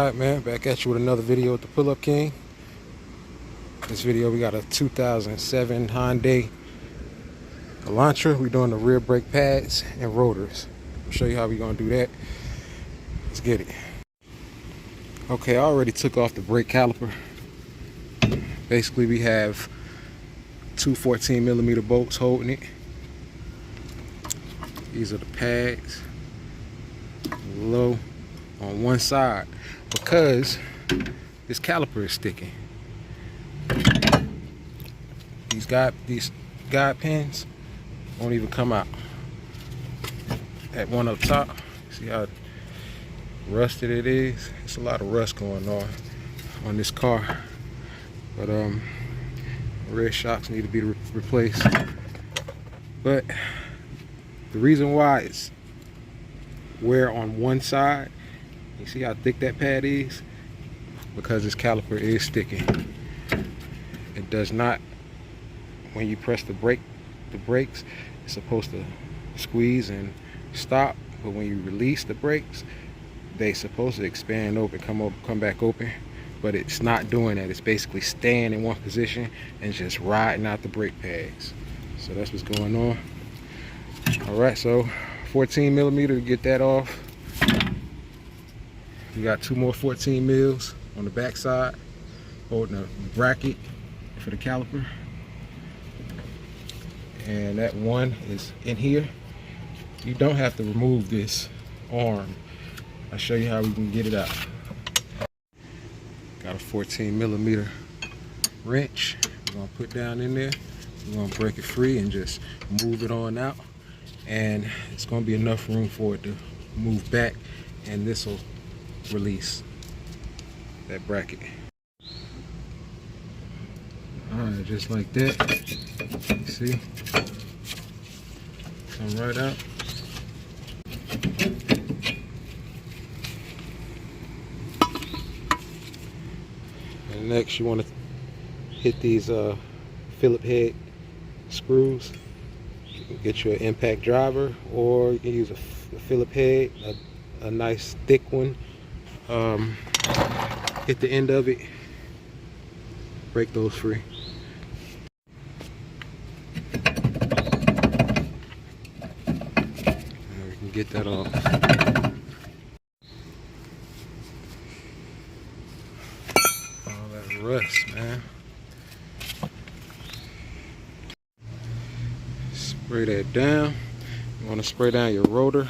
Alright man, back at you with another video with the Pull-Up King. This video we got a 2007 Hyundai Elantra. We're doing the rear brake pads and rotors. I'll show you how we're gonna do that. Let's get it. Okay, I already took off the brake caliper. Basically we have two 14mm bolts holding it. These are the pads. Low on one side because this caliper is sticking. These guide pins won't even come out. That one up top, see how rusted it is? It's a lot of rust going on this car. But rear shocks need to be replaced. But the reason why it's wear on one side, you see how thick that pad is? Because this caliper is sticking. It does not, when you press the brakes, it's supposed to squeeze and stop, but when you release the brakes, they're supposed to expand open, come back open, but it's not doing that. It's basically staying in one position and just riding out the brake pads. So that's what's going on. All right, so 14mm to get that off. We got two more 14 mils on the back side holding a bracket for the caliper, and that one is in here. You don't have to remove this arm. I'll show you how we can get it out. Got a 14mm wrench we're gonna put down in there. We're gonna break it free and just move it on out, and it's gonna be enough room for it to move back, and this will release that bracket. Alright, just like that. See? Come right out. And next you want to hit these Phillip head screws. You can get you an impact driver, or you can use a Phillip head, a nice thick one. Hit the end of it, break those free. And we can get that off. All that rust, man. Spray that down. You want to spray down your rotor.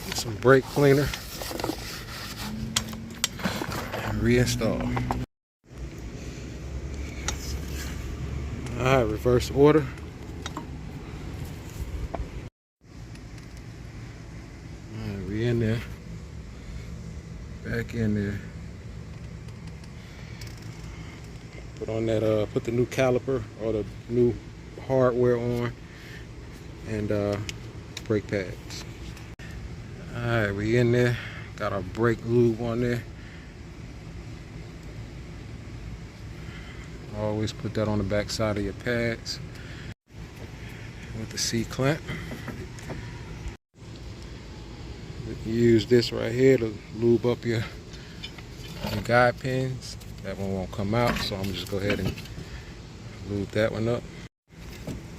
Get some brake cleaner. Reinstall. Alright, reverse order. Alright, we in there. Back in there. Put on that put the new caliper or the new hardware on, and brake pads. Alright, we in there. Got our brake lube on there. Always put that on the back side of your pads with the C-clamp. You use this right here to lube up your guide pins. That one won't come out, so I'm just go ahead and lube that one up.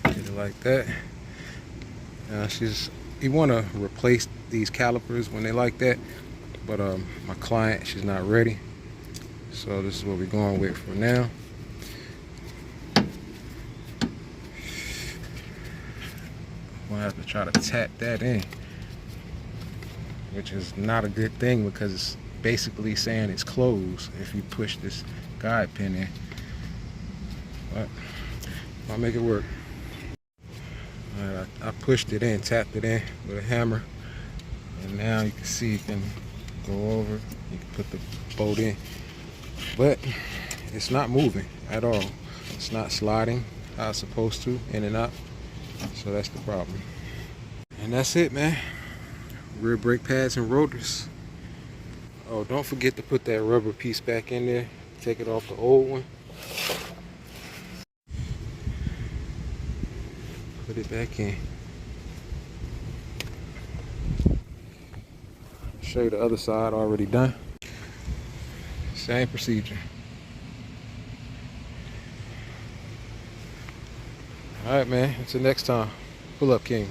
Get it like that. Now you want to replace these calipers when they like that, but my client, she's not ready, so this is what we're going with for now. We'll have to try to tap that in, which is not a good thing because it's basically saying it's closed if you push this guide pin in. But I'll make it work. Alright, I pushed it in, tapped it in with a hammer, and now you can see it can go over. You can put the bolt in, but it's not moving at all. It's not sliding how it's supposed to, in and out. So that's the problem. And that's it, man. Rear brake pads and rotors. Oh, don't forget to put that rubber piece back in there. Take it off the old one. Put it back in. show you the other side already done. Same procedure. All right, man. Until next time. Pull up, King.